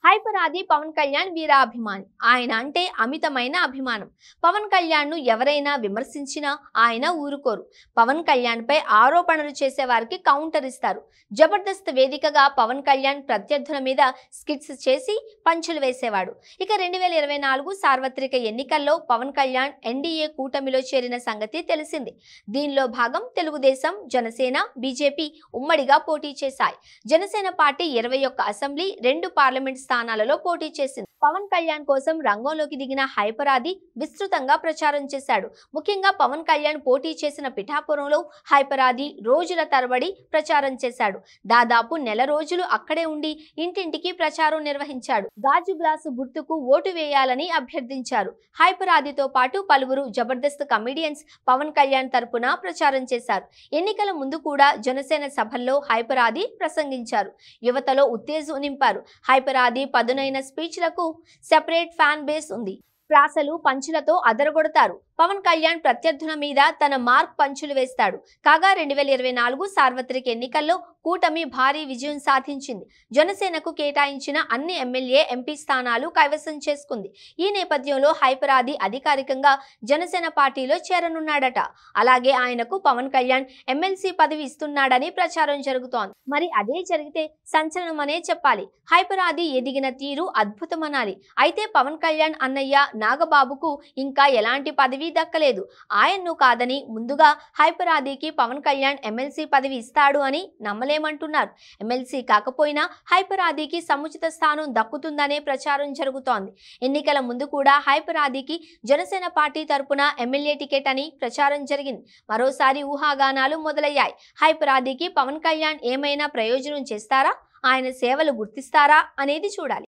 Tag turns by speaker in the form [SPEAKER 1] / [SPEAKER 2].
[SPEAKER 1] Hyper ఆది పవన్ కళ్యాణ్ వీరాభిమాని. ఆయన అంటే అమితమైన అభిమానం. పవన్ కళ్యాణ్ ను ఎవరైనా విమర్శించినా ఆయన ఊరుకోరు. పవన్ కళ్యాణ్ పై ఆరోపణలు చేసే వారికి కౌంటర్ ఇస్తారు. జబర్దస్త్ వేదికగా పవన్ కళ్యాణ్ ప్రత్యర్థుల మీద స్కిట్స్ చేసి పంచులు వేసేవాడు. ఇక 2024 సార్వత్రిక ఎన్నికల్లో పవన్ కళ్యాణ్ ఎన్డీఏ కూటమిలో చేరిన సంగతి తెలిసింది. దీనిలో భాగం తెలుగుదేశం, జనసేన, బీజేపీ ఉమ్మడిగా పోటీ చేశాయి. జనసేన పార్టీ 21 అసెంబ్లీ, 2 పార్లమెంట్ స్థానాలలో పోటీ చేసింది. పవన్ కళ్యాణ్ కోసం రంగంలోకి దిగిన హైపర్ ఆది విస్తృతంగా ప్రచారం చేశాడు. ముఖ్యంగా పవన్ కళ్యాణ్ పోటీ చేసిన పిఠాపురంలో హైపర్ ఆది రోజుల తరబడి ప్రచారం చేశాడు. దాదాపు నెల రోజులు అక్కడే ఉండి ఇంటింటికి ప్రచారం నిర్వహించాడు. గాజు గ్లాసు గుర్తుకు ఓటు వేయాలని అభ్యర్థించారు. హైపర్ ఆదితో పాటు పలువురు జబర్దస్త్ కమెడియన్స్ పవన్ కళ్యాణ్ తరపున ప్రచారం చేశారు. ఎన్నికల ముందు కూడా జనసేన సభల్లో హైపర్ ఆది ప్రసంగించారు. యువతలో ఉత్తేజం నింపారు. హైపర్ ఆది పదునైన స్పీచ్లకు సెపరేట్ ఫ్యాన్ బేస్ ఉంది. ప్రాసలు, పంచులతో అదరగొడతారు. పవన్ కళ్యాణ్ ప్రత్యర్థుల మీద తన మార్క్ పంచులు వేస్తాడు. కాగా 2024 సార్వత్రిక ఎన్నికల్లో కూటమి భారీ విజయం సాధించింది. జనసేనకు కేటాయించిన అన్ని ఎమ్మెల్యే, ఎంపీ స్థానాలు కైవసం చేసుకుంది. ఈ నేపథ్యంలో హైపర్ ఆది అధికారికంగా జనసేన పార్టీలో చేరనున్నాడట. అలాగే ఆయనకు పవన్ కళ్యాణ్ ఎమ్మెల్సీ పదవి ఇస్తున్నాడని ప్రచారం జరుగుతోంది. మరి అదే జరిగితే సంచలనమనే చెప్పాలి. హైపర్ ఆది ఎదిగిన తీరు అద్భుతమనాలి. అయితే పవన్ కళ్యాణ్ అన్నయ్య నాగబాబుకు ఇంకా ఎలాంటి పదవి దక్కలేదు. ఆయన్ను కాదని ముందుగా హైపర్ ఆదికి పవన్ కళ్యాణ్ ఎమ్మెల్సీ పదవి ఇస్తాడు అని నమ్మలేమంటున్నారు. ఎమ్మెల్సీ కాకపోయినా హైపర్ ఆదికి సముచిత స్థానం దక్కుతుందనే ప్రచారం జరుగుతోంది. ఎన్నికల ముందు కూడా హైపర్ ఆదికి జనసేన పార్టీ తరపున ఎమ్మెల్యే టికెట్ అని ప్రచారం జరిగింది. మరోసారి ఊహాగానాలు మొదలయ్యాయి. హైపర్ ఆదికి పవన్ కళ్యాణ్ ఏమైనా ప్రయోజనం చేస్తారా, ఆయన సేవలు గుర్తిస్తారా అనేది చూడాలి.